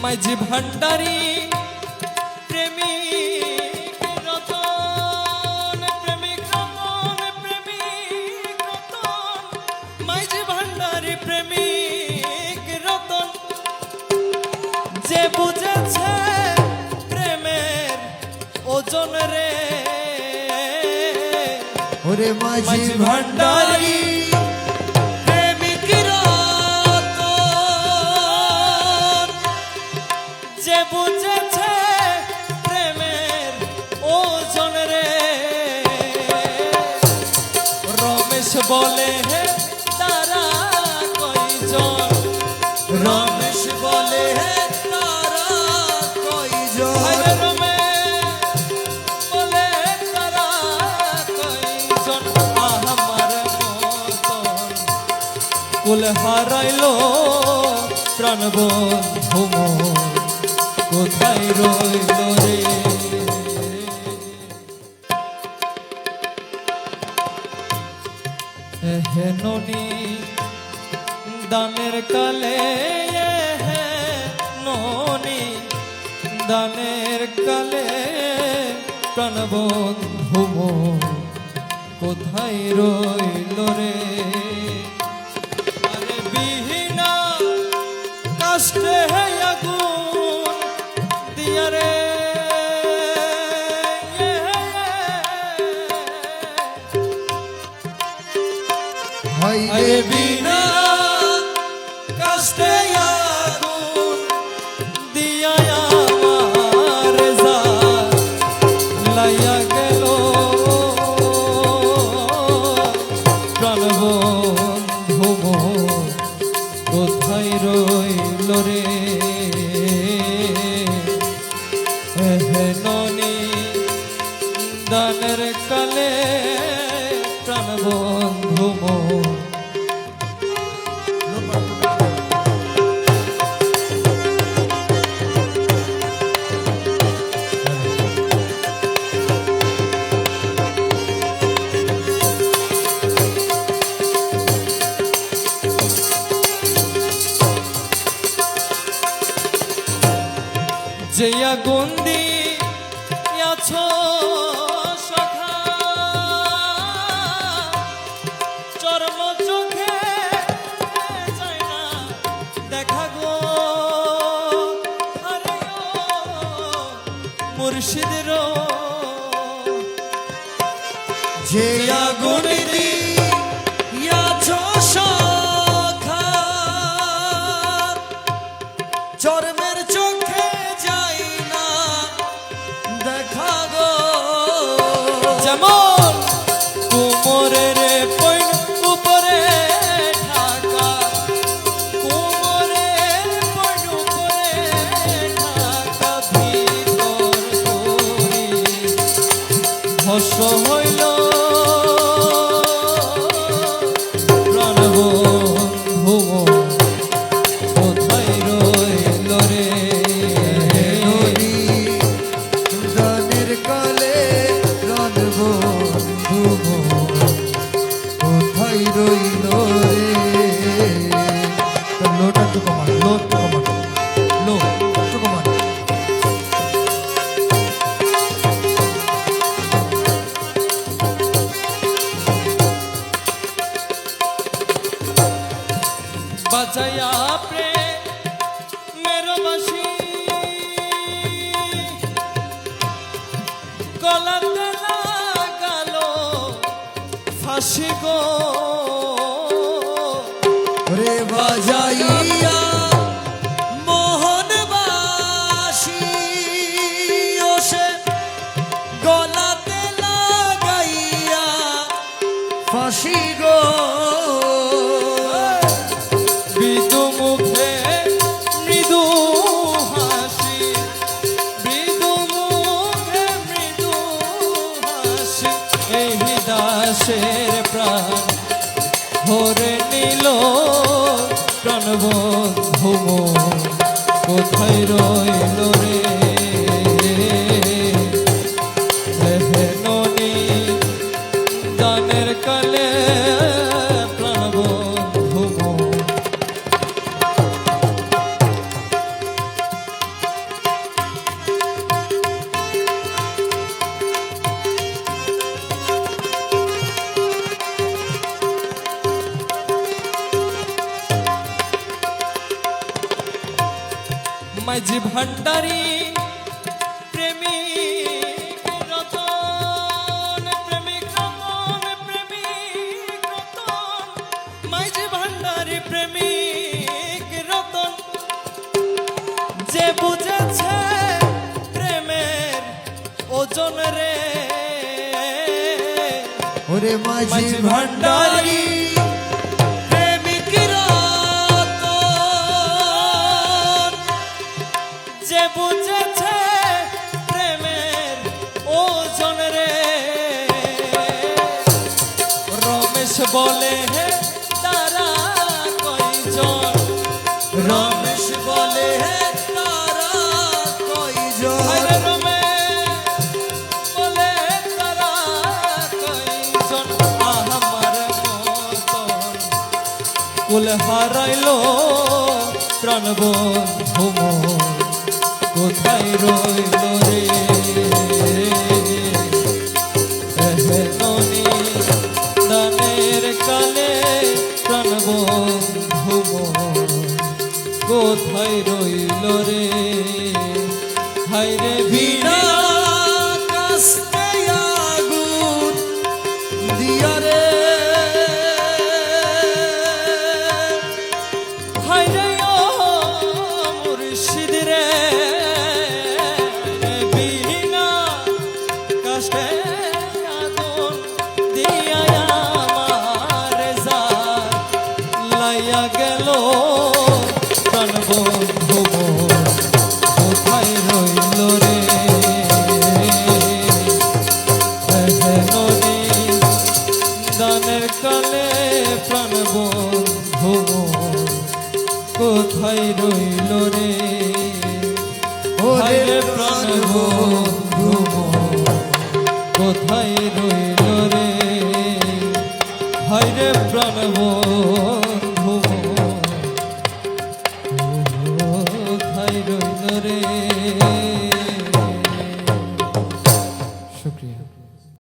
মাঝি ভান্ডারি প্রেমিক রতন, প্রেমিক রতন, প্রেমিক রতন, মাঝি ভান্ডারি প্রেমিক রতন, যে বুঝেছে প্রেমের ওজন রে, ওরে মাঝি ভান্ডারি যে বুঝেছে প্রেমের ওজন রে। রমেশ বলে হে তারা কয়জন, রমেশ বলে হে তারা কয়জন, রমেশ বলে তারা কয়জন, আমার মতন কুল হারাইলো প্রাণবন্ধু কোথায় রইল রে। হে ননি দানের কালে, হে ননি দানের কালে, প্রাণবন্ধু কোথায় রইল রে। আরে বিহীনা কাষ্টে হে আগুন দিয়া রে, হাইরে বিনা কাষ্টে আগুন দিয়া আমার জ্বালাইয়া গেল প্রাণবন্ধু কোথায় রইল রে। ননি দানের কালে প্রাণবন্ধু যে আগুন দিয়াছ সখা চর্ম চোখে যায় না দেখা গো, আরে মুর্শিদের যে আগুন দিয়াছ সখা চরমের চোখে যাই না দেখা গো, যেমন কুমোরের পৈন উপরে ঢাকা, কুমোরের পৈন উপরে ঢাকা, ভিতর করি ভস্ম হইল প্রাণবন্ধু কোথায় রইল রে। দানের কালে প্রাণবন্ধু কোথায় রইল রে। লোটা তো কমান, লোট তো কমান, লোট তো কমান। বাজায়া প্রেমের বাঁশি গলাতে লাগালো ফাঁসি গো, ওরে বাজাইয়া মোহন বাঁশি ও সে গলাতে লাগাইয়া ফাঁসি গো, মৃদু মুখে মৃদু হাসি, মৃদু মুখে মৃদু হাসি, এই দাসের প্রাণ ভরে নিল প্রাণবন্ধু কোথায় রইল রে। ননি দানের কালে প্রাণবন্ধু মাঝি ভান্ডারি প্রেমিক রতন প্রেমিক রতন প্রেমিক রতন মাঝি ভান্ডারি প্রেমিক রতন যে বুঝেছে প্রেমের ওজন রে ওরে মাঝি মাঝি ভান্ডারি প্রেমিক রতন যে বুঝেছে প্রেমের ওজন রে রমেশ বলে হে তারা কয়জন রমেশ বলে তারা কয়জন আরে রমেশ বলে তারা কয়জন আমার মতন কুল হারাইলো প্রাণ বন্ধু মোর কোথায় রইল রে ননি দানের কালে প্রাণ বন্ধু মোর কোথায় রইল রে হায়রে বিনা বিনা কাস্তে আগুন দিয়া রে হায়রে ও মুর্শিদ রে বিনা কষ্টে আগুন দিয়া আমার জান লাইয়া গেল প্রাণ বন্ধু মোর কোথায় রইল রে নদী দানের কালে প্রাণ বন্ধু মোর কোথায় রইল রে ওরে হায়রে প্রাণ বন্ধু মোর কোথায় রইল রে হায়রে প্রাণ বন্ধু